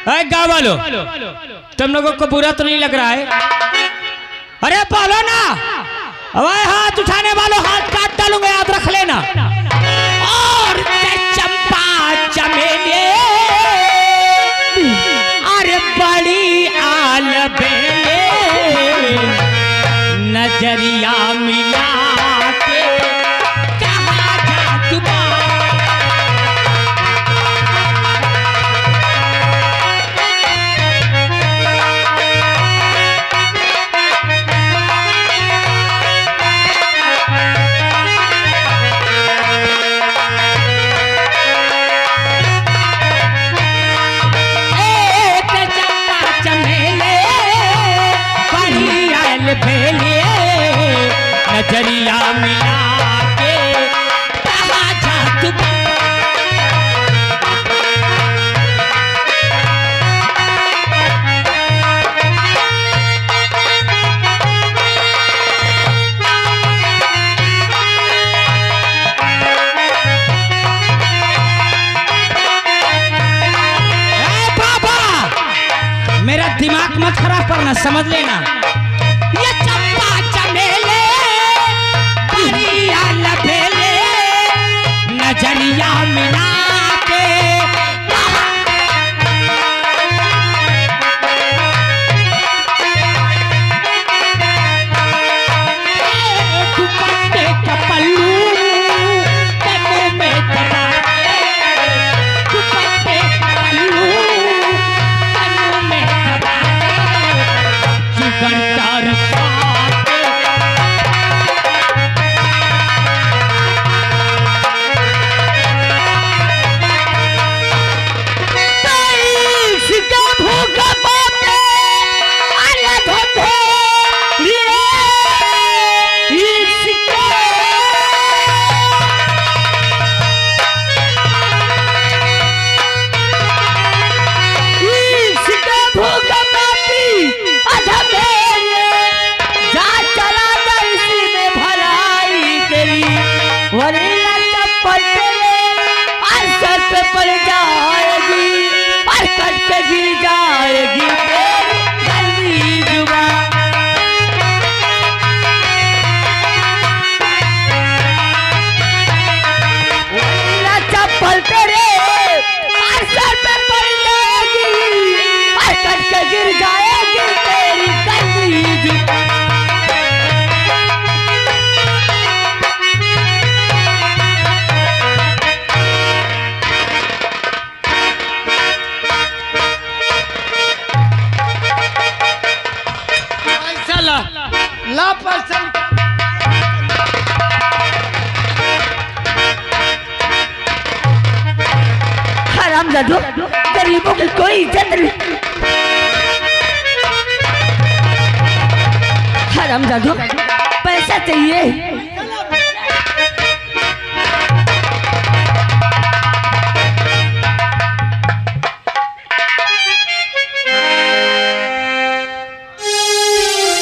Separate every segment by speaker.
Speaker 1: गाँव वालों, तुम लोगों को बुरा तो नहीं लग रहा है? अरे बोलो ना, अरे हाथ उठाने वालों हाथ काट डालूंगा, याद रख लेना। और चंपा चमेली अरे बड़ी आल बेले नजरिया मिला के कहाँ जा तुम्हारा नजरिया मिला के कहाँ जा तुम बाबा, मेरा दिमाग मत खराब करना, समझ लेना। नजरिया मिला के दुपट्टे का पल्लू तनु में दबा के, दुपट्टे का पल्लू तनु में दबा के जिगर तार पड़ जाएगी और कट के गिर जाएगी गंदी जुबान। चप्पल तेरे और सर पे पड़ जाएगी और कट के गिर जाएगी तेरी गंदी जुबान। ला पर्सन हरामजादो, गरीबों की कोई इज्जत नहीं। हरामजादो, पैसा चाहिए।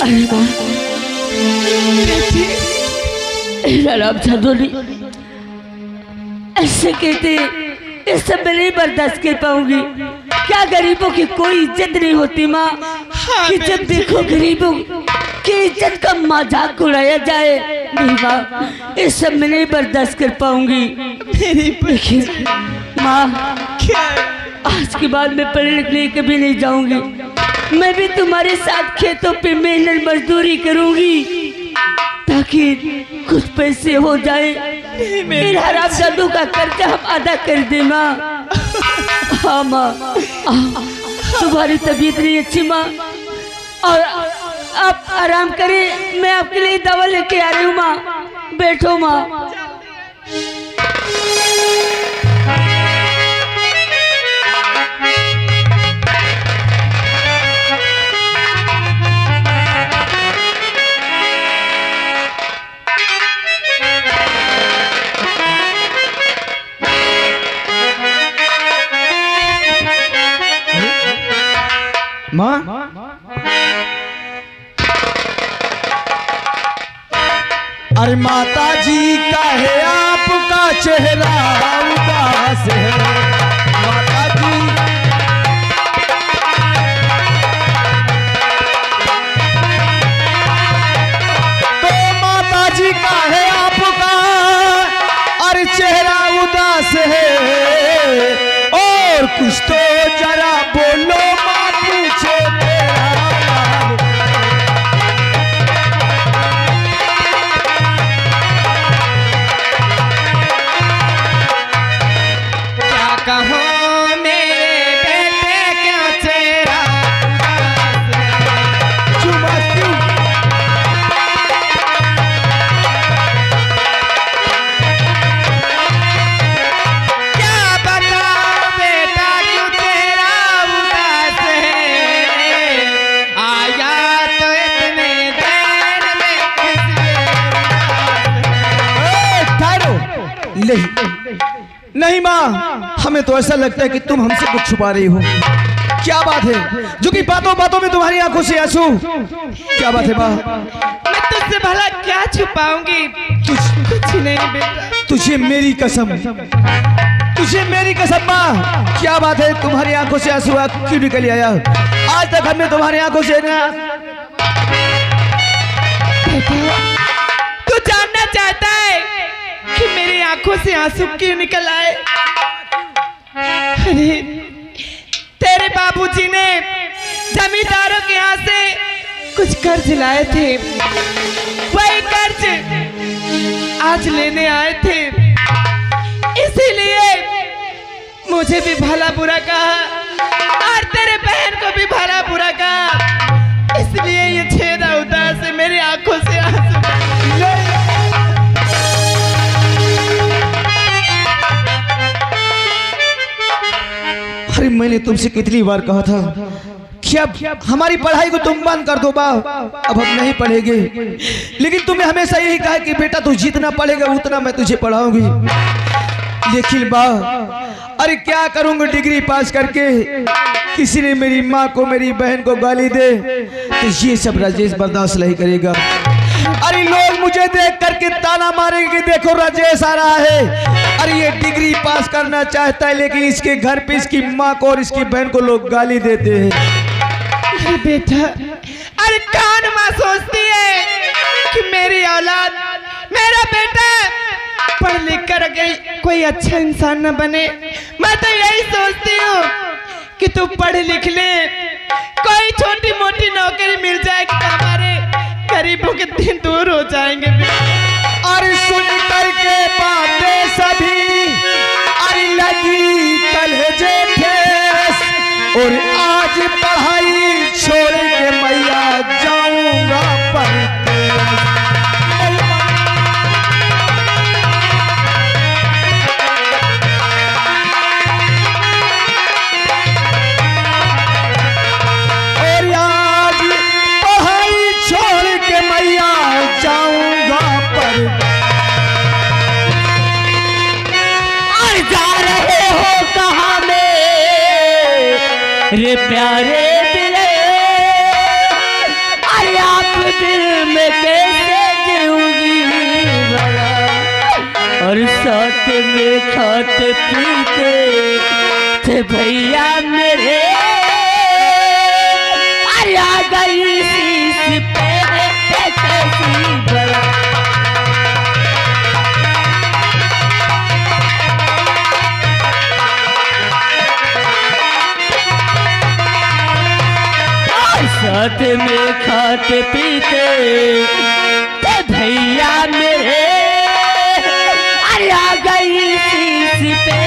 Speaker 1: अरे माँ, हरामजादो नहीं, ऐसे कहते इस सब मैं नहीं बर्दाश्त कर पाऊंगी। क्या गरीबों की कोई इज्जत नहीं होती माँ? कि जब देखो गरीबों की इज्जत का मजाक उड़ाया जाए। नहीं माँ, इस सब मैं नहीं बर्दाश्त कर पाऊंगी। देखिए माँ, आज के बाद मैं पढ़ने लिखने कभी नहीं जाऊंगी। मैं भी तुम्हारे साथ खेतों पे मेहनत मजदूरी करूंगी ताकि कुछ पैसे हो जाए। मेरा हरामजादों का कर्जा हम अदा कर दे माँ। हाँ माँ, तुम्हारी तबीयत नहीं अच्छी माँ, और आप आराम करें, मैं आपके लिए दवा लेके आ रही हूँ माँ। बैठो माँ।
Speaker 2: माँ, अरे माता जी का है आपका चेहरा उदास है। माता जी है और कुछ तो जरा बोलो माँ पूछे तेरा हाल।
Speaker 3: क्या कहूँ मेरे बेटे क्यों चेहरा उदास है।
Speaker 2: चुमा क्यों?
Speaker 3: क्या बताऊँ बेटा क्यों चेहरा उदास है। आया तो इतने देर में इसलिए उदास है।
Speaker 2: ठहरो। नहीं माँ, हमें तो ऐसा लगता है कि तुम हमसे कुछ छुपा रही हो। क्या बात है जो कि बातों बातों में तुम्हारी आंखों से आंसू? क्या बात है माँ?
Speaker 3: मैं तुझसे भला क्या छुपाऊंगी? कुछ नहीं बेटा।
Speaker 2: तुझे मेरी कसम, तुझे मेरी कसम माँ। क्या बात है तुम्हारी आंखों से आंसू क्यों निकल आया? आज तक हमने तुम्हारी आंखों से ना।
Speaker 3: तू जानना चाहता है कि मेरी आंखों से आंसू क्यों निकल आए? अरे तेरे बाबूजी ने जमींदारों के यहाँ से कुछ कर्ज लाए थे। वही कर्ज आज लेने आए थे, इसीलिए मुझे भी भला बुरा कहा और तेरे बहन को भी भला बुरा कहा। इसलिए ये छेदा उदास है, मेरी आंखों से आंसू।
Speaker 2: अरे मैंने तुमसे कितनी बार कहा था कि अब हमारी पढ़ाई को तुम बंद कर दो बा, अब हम नहीं पढ़ेंगे। लेकिन तुमने हमेशा यही कहा कि बेटा तू जितना पढ़ेगा उतना मैं तुझे पढ़ाऊंगी। लेकिन बा, अरे क्या करूंगा डिग्री पास करके? किसी ने मेरी माँ को मेरी बहन को गाली दे तो ये सब राजेश बर्दाश्त नहीं करेगा। अरे लोग मुझे देख करके ताना मारेंगे कि देखो राजेश आ रहा है। अरे ये डिग्री पास करना चाहता है लेकिन इसके घर पे इसकी माँ को और इसकी बहन को लोग गाली देते हैं।
Speaker 3: अरे बेटा, अरे कौन माँ सोचती है कि मेरी औलाद, मेरा बेटा पढ़ लिख कर कोई अच्छा इंसान न बने? मैं तो यही सोचती हूँ कि तू पढ़ लिख ले, कोई छोटी मोटी नौकरी मिल जाएगी तो हमारे गरीबों के दिन दूर हो जाएंगे।
Speaker 2: अरे सुन करके बातें सभी अरे लगी कलेजे ठेस और आज पढ़ाई छोड़ के मैया जाऊंगा परदेस। और आज पढ़ाई छोड़ के मैया जाऊंगा परदेस।
Speaker 1: जा रहे हो कहाँ रे प्यारे दिल, अरे आप दिल में कैसे जीऊंगी भला? और साथ में खाते पीते थे भैया मेरे, अरे आ गई शीश पे कैसी भला? साथ में खाते पीते थे भैया मेरे, अरे आ गई शीश पे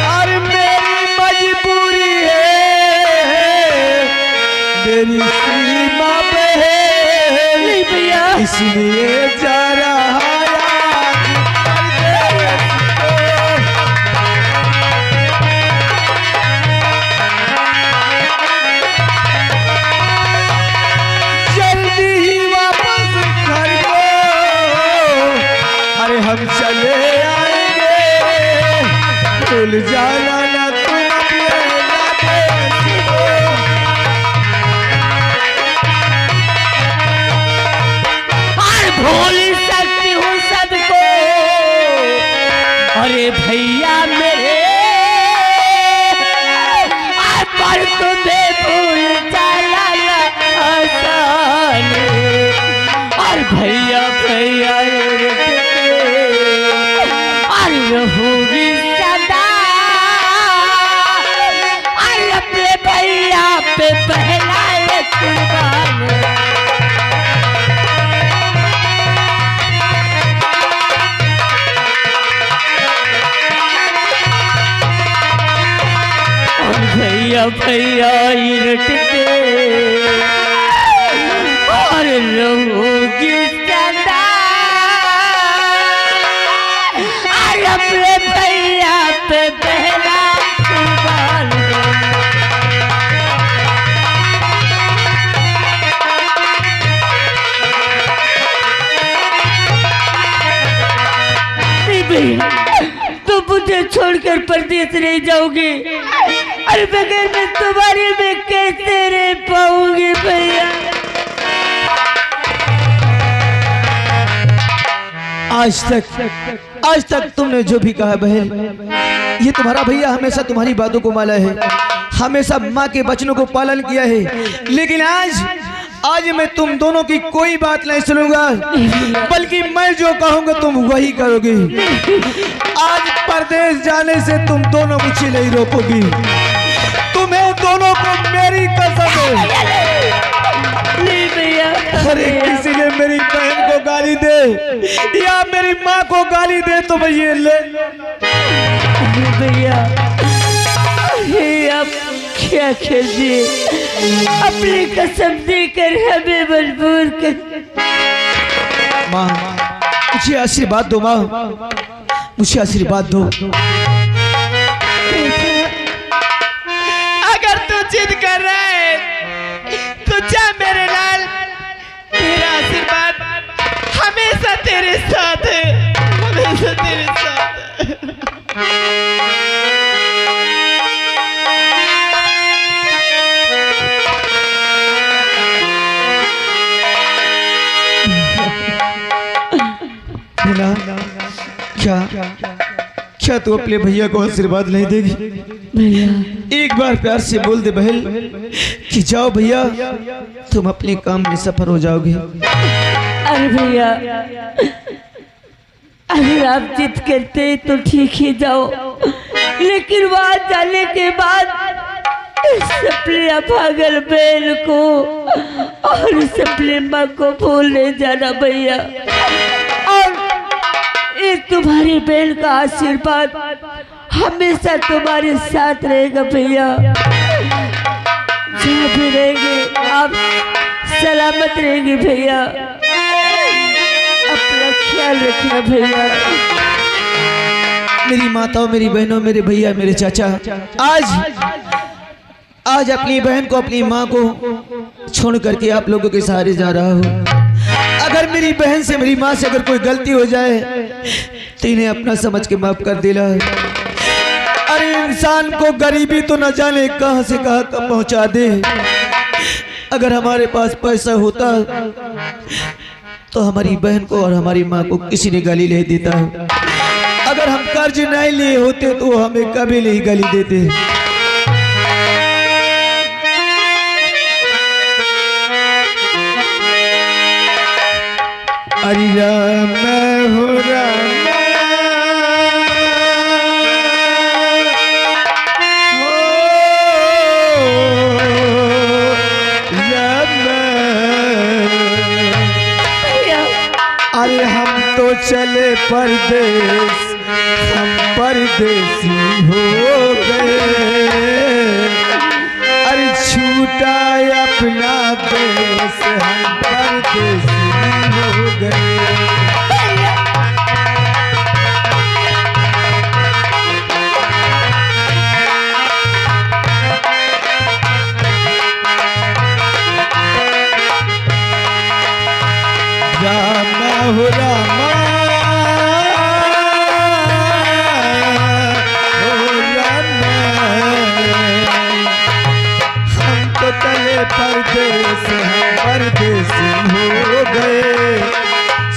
Speaker 2: और मेरी मजबूरी है, मेरी सीमा पे है भैया, इसलिए जा रहा जल्दी ही वापस घर को, अरे हम चले आएंगे, भूल जाना ना तुम अपने देश को।
Speaker 1: भूल सकती हूँ सबको, अरे भैया मेरे, पर तुम्हें पे पहला कुर्बान। भैया भैया इरटते और लोगी सदा और अपने भैया पे पहला कुर्बान। भैया तो मुझे छोड़कर परदेश रह जाओगे और बगैर मैं तुम्हारे में कैसे रह पाऊंगी भैया।
Speaker 2: आज तक तुमने जो भी कहा बहन, ये तुम्हारा भैया हमेशा तुम्हारी बातों को माना है, हमेशा माँ के वचनों को पालन किया है। लेकिन आज मैं तुम दोनों की कोई बात नहीं सुनूंगा, बल्कि मैं जो कहूंगा तुम वही करोगी। आज परदेश जाने से तुम दोनों मुझे नहीं रोकोगी। तुम्हें दोनों को मेरी कसम है।
Speaker 1: नहीं भैया,
Speaker 2: अरे किसी ने मेरी बहन को गाली दे या मेरी माँ को गाली दे तो मैं ये ले
Speaker 1: भैया आप क्या कर दिए, अपनी कसम देकर हमें मजबूर कर।
Speaker 2: माँ मुझे आशीर्वाद दो, माँ मुझे आशीर्वाद दो।
Speaker 3: अगर तू जिद कर रहा है तो जा मेरे लाल, तेरा आशीर्वाद हमेशा तेरे साथ है, हमेशा तेरे साथ है।
Speaker 2: क्या तू अपने भैया को आशीर्वाद नहीं देगी?
Speaker 1: भैया
Speaker 2: एक बार प्यार से बोल दे बहन कि जाओ भैया, तुम अपने काम में सफल हो जाओगे।
Speaker 1: अरे भैया अगर आप जिद करते तो ठीक ही जाओ, लेकिन वहां जाने के बाद सपने पागल बैल को और सपने माँ को भूलने जाना भैया। और एक तुम्हारी बहन का आशीर्वाद हमेशा तुम्हारे साथ रहेगा भैया। जहाँ भी रहेंगे आप सलामत रहेंगे भैया, अपना ख्याल रखना भैया।
Speaker 2: मेरी माताओं, मेरी बहनों, मेरे भैया, मेरे चाचा, आज अपनी बहन को, अपनी माँ को छोड़ करके आप लोगों के सहारे जा रहा हूँ। अगर मेरी बहन से, मेरी माँ से अगर कोई गलती हो जाए तो इन्हें अपना समझ के माफ कर देना। अरे इंसान को गरीबी तो न जाने कहां से कहां तक पहुंचा दे। अगर हमारे पास पैसा होता तो हमारी बहन को और हमारी माँ को किसी ने गाली नहीं देता। अगर हम कर्ज नहीं लिए होते तो हमें कभी नहीं गाली देते। अरे राम हो राम अरे हम तो चले परदेश, हम परदेसी हो गए। अरे छूटा अपना देश, हम परदेसी हो गए। राम हो राम हो राम, हम तो चले परदेश, हम परदेसी हो गए।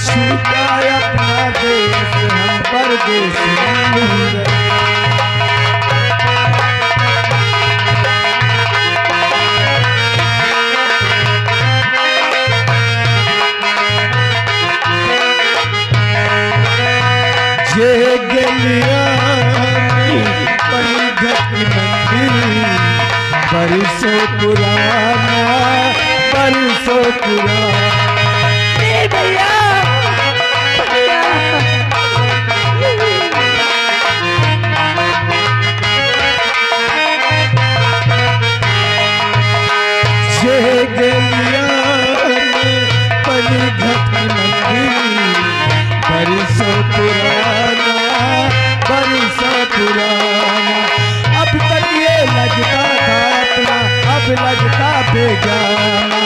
Speaker 2: छूटा अपना देश, हम परदेसी हो गए। ये गलियां परिघट मंदिर बरसों पुराना पुराना बरसों पुराना।
Speaker 1: भैया
Speaker 2: जे गलिया में पनघट मंदिर बरसों पुराना बरसों पुराना। अब तक ये लगता था अपना अब लगता बेगाना।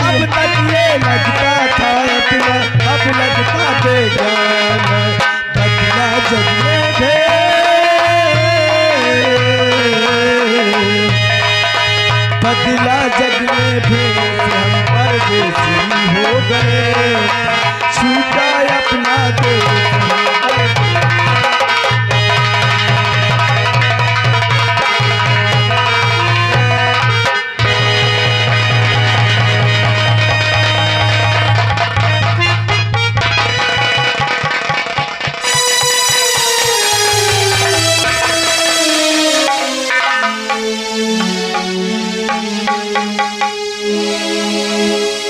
Speaker 2: अब तक ये लगता था अपना अब लगता बेगाना। बदला जग में बदला जग में भेद हम परदेसी हो गए। छूटा अपना देश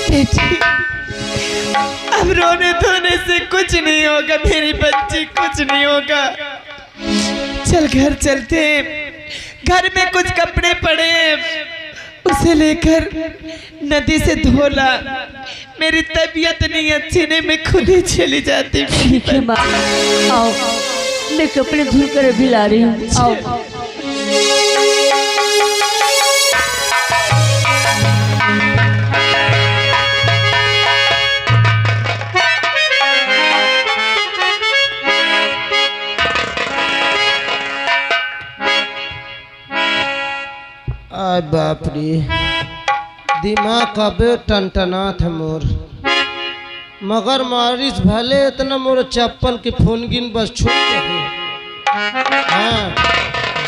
Speaker 3: बेटी, अब रोने धोने से कुछ नहीं होगा मेरी बच्ची, कुछ नहीं होगा। चल घर चलते हैं, घर में कुछ कपड़े पड़े हैं, उसे लेकर नदी से धोला। मेरी तबीयत नहीं अच्छी, नहीं मैं खुद ही चली जाती।
Speaker 1: ठीक है माँ, आओ मैं कपड़े धुल कर अभी ला रही हूँ। आओ
Speaker 4: आय बाप रे, दिमाग का बे टनटना था मोर। मगर मारिस भले इतना मोर चप्पल के फोनगिन बस छूट गए। हाँ,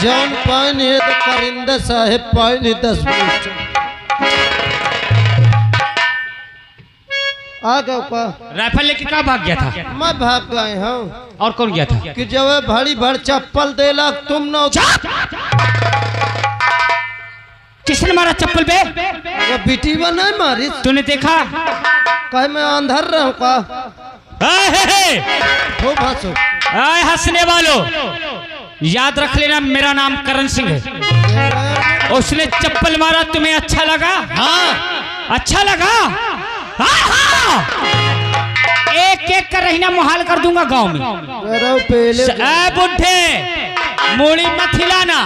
Speaker 4: जौन पाइन है तो करिंदा साहेब पाइन है 10 मिनट। आ गया का
Speaker 5: राइफल लेके कहाँ भाग गया था?
Speaker 4: मैं भाग गए हूँ।
Speaker 5: और कौन गया था?
Speaker 4: कि जब भारी भर चप्पल देला तुम न
Speaker 5: किसने मारा चप्पल पे?
Speaker 4: वो बिटी बना मारिस।
Speaker 5: तूने देखा?
Speaker 4: कहे मैं अंधर रहूं का? हो भासो।
Speaker 5: आए हंसने वालों, याद रख लेना मेरा नाम करण सिंह है। उसने चप्पल मारा, तुम्हें अच्छा लगा? हाँ अच्छा लगा। हाँ। एक एक कर रही ना मुहाल कर दूंगा गांव में। बुढ़े मूड़ी मत हिलाना,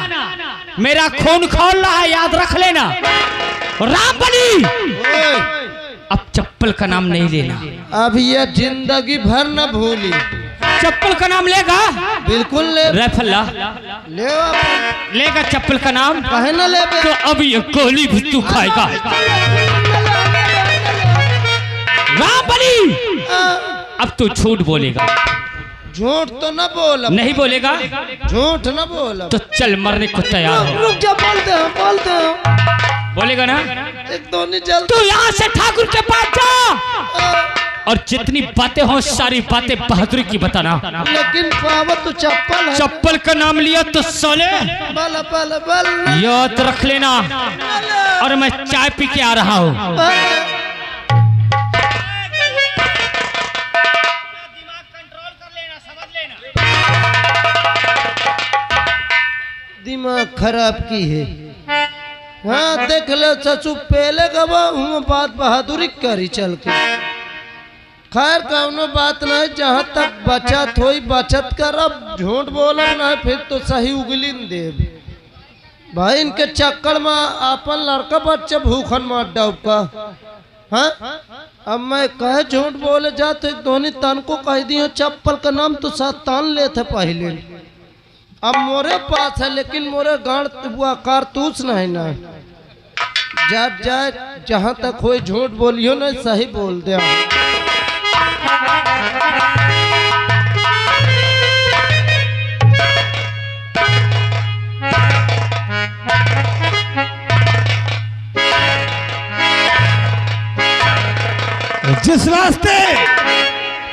Speaker 5: मेरा खून खोल रहा है, याद रख लेना। राम बनी, अब चप्पल का नाम नहीं लेना।
Speaker 4: अब ये जिंदगी भर न भूली।
Speaker 5: चप्पल का नाम लेगा? बिल्कुल ले। राइफल ला,
Speaker 4: ले
Speaker 5: लेगा चप्पल का नाम?
Speaker 4: कहे न ले
Speaker 5: तो अब ये गोली भी तू खाएगा। राम बनी, अब तू झूठ बोलेगा।
Speaker 4: झूठ तो न बोल।
Speaker 5: नहीं बोलेगा?
Speaker 4: झूठ न बोल।
Speaker 5: तो चल मरने को तैयार हो।
Speaker 4: रुक जा, बोलते हो।
Speaker 5: बोलेगा ना?
Speaker 4: एक दो नहीं जल।
Speaker 5: तू यहाँ से ठाकुर के पास जा और जितनी बातें हो सारी बातें बहादुरी की बताना।
Speaker 4: लेकिन बाबा तो चप्पल है।
Speaker 5: चप्पल का नाम लिया तो सोले
Speaker 4: बल बल बल
Speaker 5: याद रख लेना। और मैं चाय पी के आ रहा हूँ।
Speaker 4: दिमाग खराब की है। हाँ देख ले चचू, पहले गवा हूँ बात बहादुरी करी चल के। खैर कौनो बात नहीं, जहाँ तक बचत होई बचत करब। झूठ बोलब नहीं फिर तो सही उगलिन देव। भाई इनके चक्कर में अपन लड़का बच्चे भूखन मत डूब का। हाँ अब मैं कहे झूठ बोले जा तो एक धोनी तन को कह दियो चप्पल का नाम तो साथ तान ले थे पहले। अब मोरे पास है लेकिन मोरे गाड़ हुआ कारतूस नहीं ना। जा जाए जहाँ तक हो झूठ बोलियो ना, सही बोल दे।
Speaker 6: जिस रास्ते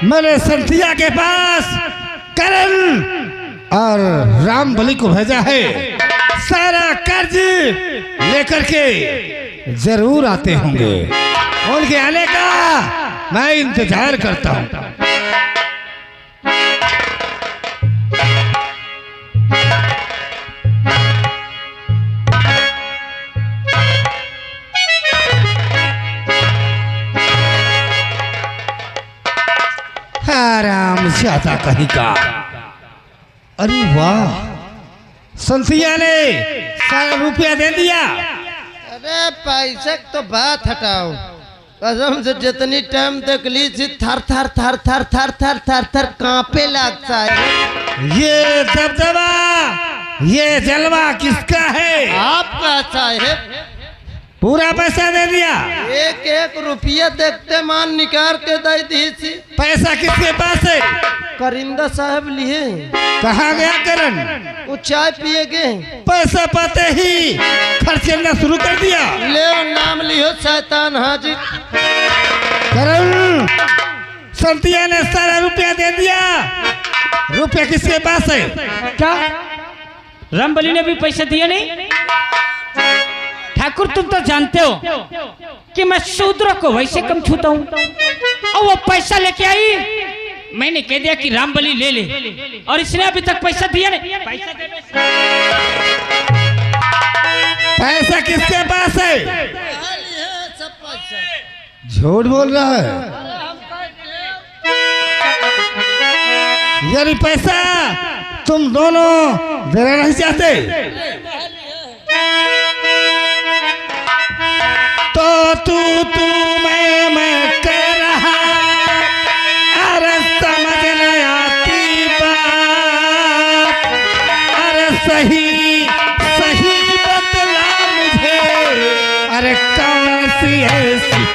Speaker 6: मैंने संतिया के पास करण और राम बलि को भेजा है, सारा कर्ज लेकर के जरूर आते होंगे। उनके आने का मैं इंतजार करता हूँ। आराम ज्यादा कहीं का। अरे वाह, संतिया ने सारा रुपया दे दिया।
Speaker 4: अरे पैसे की तो बात हटाओ, कसम से जितनी टाइम तक ली थी थर थर थर थर थर थर थर थर कांपे लगता है।
Speaker 6: ये दबदबा, ये जलवा किसका है?
Speaker 4: आपका साहेब।
Speaker 6: पूरा पैसा दे दिया?
Speaker 4: एक एक रुपया देखते मान निकाल के दे दी थी।
Speaker 6: पैसा किसके पास है?
Speaker 4: करिंदा साहब लिए।
Speaker 6: कहाँ गया करण?
Speaker 4: वो चाय पिए गए।
Speaker 6: पैसा पाते ही खर्च करना शुरू कर दिया।
Speaker 4: ले नाम लियो शैतान हाजिर।
Speaker 6: करण, संतिया ने सारा रुपया दे दिया। रुपया किसके पास है?
Speaker 5: क्या रामबली ने भी पैसे दिए नहीं? ठाकुर तुम तो जानते हो कि मैं शूद्र को वैसे कम छूता हूँ, और वो पैसा लेके आई। मैंने कह दिया कि रामबली ले ले, और इसने अभी तक पैसा दिया नहीं। पैसा दे दो।
Speaker 6: पैसा किसके पास है? झूठ बोल रहा है। यानी पैसा तुम दोनों देना नहीं चाहते? तो तू मैं कर रहा, अरे समझ नहीं आती बात। अरे सही सही बतला मुझे, अरे कौन सी ऐसी।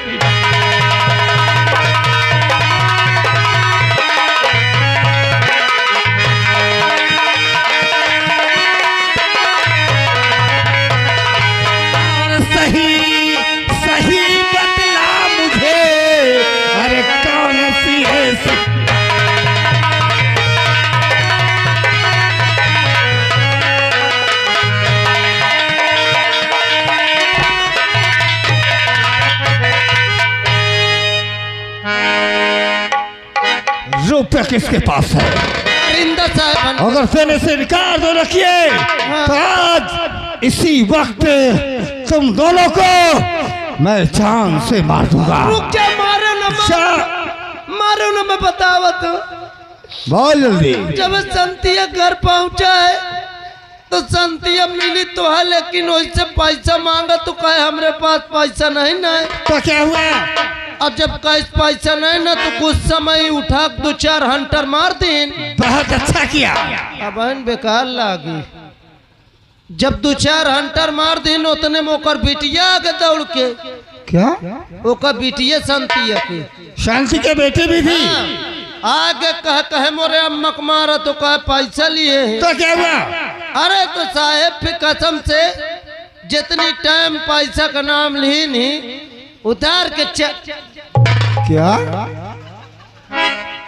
Speaker 6: रुपया किसके पास है?
Speaker 4: करिंदा साहब।
Speaker 6: अगर सेने से निकाल दो रखिए तो आज इसी वक्त तुम दोनों को मैं जान से मार दूंगा।
Speaker 4: रुक जा, मारो ना, मारो ना, मैं बतावत हूँ।
Speaker 6: बहुत जल्दी।
Speaker 4: जब संतिया घर पहुंचा है तो संतिया मिली तो है, लेकिन उससे पैसा मांगा तो कहे हमरे पास पैसा नहीं ना है।
Speaker 6: तो क्या हुआ?
Speaker 4: और जब कैश पैसा नहीं ना तो कुछ समय उठा 2-4 हंटर मार दिन।
Speaker 6: बहुत अच्छा किया।
Speaker 4: अब बेकार लागी। जब 2-4 हंटर मार दिन उतने में ओकर बिटिया आगे दौड़ के।
Speaker 6: क्या?
Speaker 4: ओकर बिटिया संतिया की।
Speaker 6: शांति के बेटे भी थी?
Speaker 4: आगे कहे मोरे अम्मक मारा तो कहे पैसा लिए है।
Speaker 6: तो क्या हुआ?
Speaker 4: अरे तो साहेब फिर कसम से जितनी टाइम पैसा का नाम ली नहीं उतार के
Speaker 6: क्या?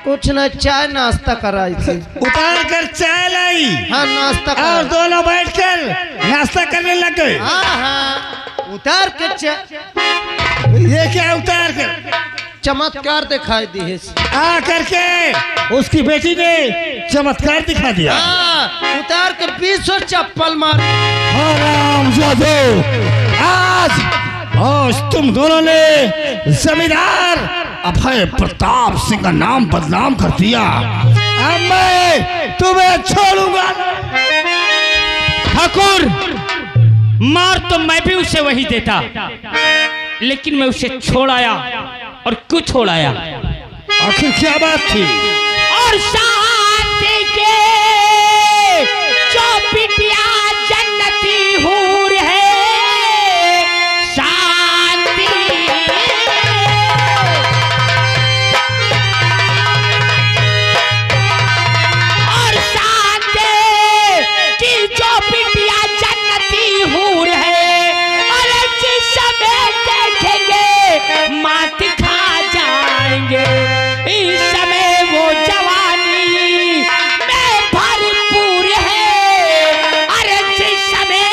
Speaker 4: कुछ न चाय नाश्ता कराई थी।
Speaker 6: उतार कर चाय लाई?
Speaker 4: हाँ नाश्ता
Speaker 6: और दोनों बैठकर नाश्ता करने लग गए?
Speaker 4: हाँ हाँ उतार के
Speaker 6: ये क्या उतार कर?
Speaker 4: चमत्कार दिखाई दी है।
Speaker 6: आ करके उसकी बेटी ने चमत्कार दिखा दिया।
Speaker 4: हाँ उतार के 20 चप्पल मारी।
Speaker 6: हराम जादो, आज तुम दोनों ने जमींदार अभय प्रताप सिंह का नाम बदनाम कर दिया। अब मैं तुम्हें छोड़ूंगा।
Speaker 5: ठाकुर, मार तो मैं भी उसे वही देता, लेकिन मैं उसे छोड़ आया। और क्यों छोड़ आया?
Speaker 6: आखिर क्या बात थी?
Speaker 5: और शांति के जो बिटिया जन्नती हूर है, शांति और शांति की जो बिटिया जन्नती हूर है, और जिस समय देखेंगे मात खा जाएंगे। इस समय वो जवानी में भरपूर है, अरे जिस समय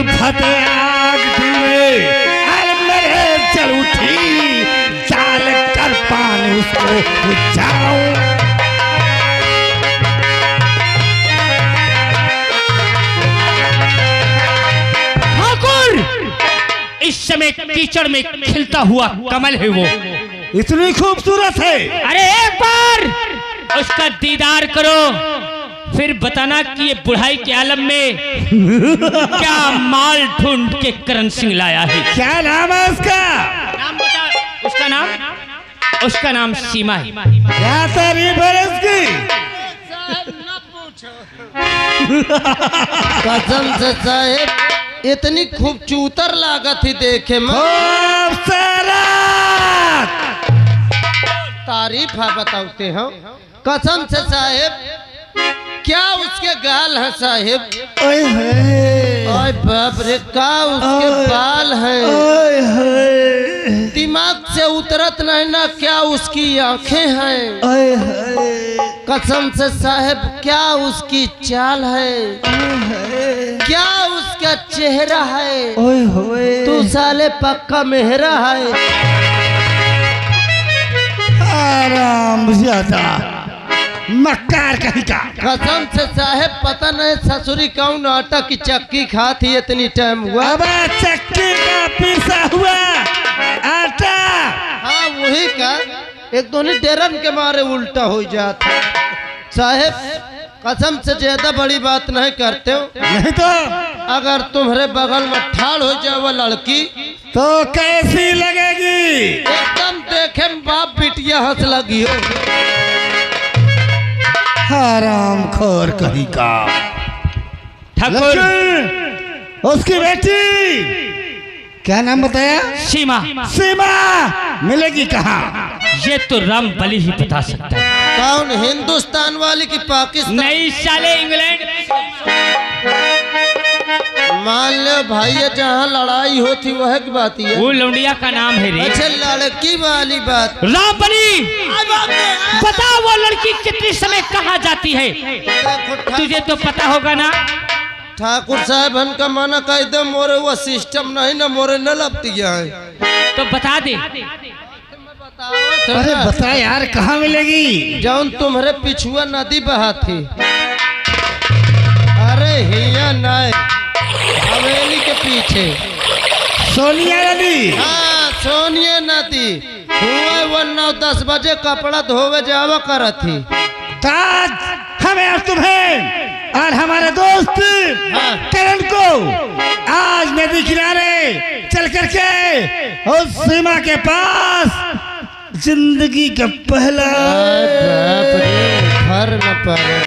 Speaker 6: फतेह आग दिल में, अरे मेरे जल उठी डाल कर पानी उसको बुझाऊं।
Speaker 5: इस समय कीचड़ में खिलता हुआ कमल है वो,
Speaker 6: इतनी खूबसूरत है।
Speaker 5: अरे एक बार उसका दीदार करो, फिर बताना कि ये बुढ़ाई के आलम में क्या माल ढूंढ के करण सिंह लाया है।
Speaker 6: क्या नाम है उसका?
Speaker 5: नाम बता। उसका नाम सीमा है।
Speaker 6: क्या तारीफ है उसकी?
Speaker 4: कसम से साहेब इतनी खूबसूरत लागत थी देखे में। तारीफ है बताते हैं। कसम से साहेब क्या उसके गाल है साहेब, ओए बाप रे क्या उसके बाल हैं, दिमाग से उतरत नहीं ना क्या उसकी आंखें हैं। कसम से साहेब क्या उसकी चाल है, क्या उसका चेहरा है, तू साले पक्का मेहरा है।
Speaker 6: आराम ज्यादा मक्कार कहीं का।
Speaker 4: कसम से साहेब पता नहीं ससुरी कौन आटा की चक्की खाती इतनी टाइम हुआ।
Speaker 6: अब चक्की का पीसा हुआ आटा,
Speaker 4: हाँ वही का, एक दोनों डेरन के मारे उल्टा हो जाता। साहेब कसम से ज्यादा बड़ी बात नहीं करते हो,
Speaker 6: नहीं तो
Speaker 4: अगर तुम्हारे बगल में ठाड़ हो जाए वो लड़की
Speaker 6: तो कैसी लगेगी?
Speaker 4: एकदम देखे बाप बिटिया हंस लगी हो।
Speaker 6: हराम खोर कहीं का।
Speaker 5: ठाकुर
Speaker 6: उसकी बेटी क्या नाम बताया?
Speaker 5: सीमा।
Speaker 6: सीमा मिलेगी कहाँ?
Speaker 5: ये तो राम बलि ही बता सकता है।
Speaker 4: कौन, हिंदुस्तान वाली की पाकिस्तान?
Speaker 5: नहीं साले इंग्लैंड।
Speaker 4: मान लो भाई ये जहाँ लड़ाई होती वह की बात है।
Speaker 5: वो लौंडिया का नाम है रे।
Speaker 4: अच्छा लड़की वाली बात।
Speaker 5: राम बलि बता वो लड़की कितने समय कहाँ जाती है? तुझे तो पता होगा ना।
Speaker 4: ठाकुर साहब का माना कह दे मोरे वो सिस्टम नहीं ना मोरे न लगती है
Speaker 5: तो बता दे।
Speaker 6: अरे बता यार कहाँ मिलेगी?
Speaker 4: जौन तुम्हारे पिछुआ नदी बहा थी। अरे हिया नहीं, हवेली के पीछे
Speaker 6: सोनिया नदी।
Speaker 4: हाँ सोनिया नदी हुआ वो 9-10 बजे कपड़ा धोवे जावा कर थी।
Speaker 6: ताज हमें और तुम्हें और हमारे दोस्त करण को आज नदी किनारे चल करके उस सीमा के पास जिंदगी का पहला
Speaker 4: घर न पाए।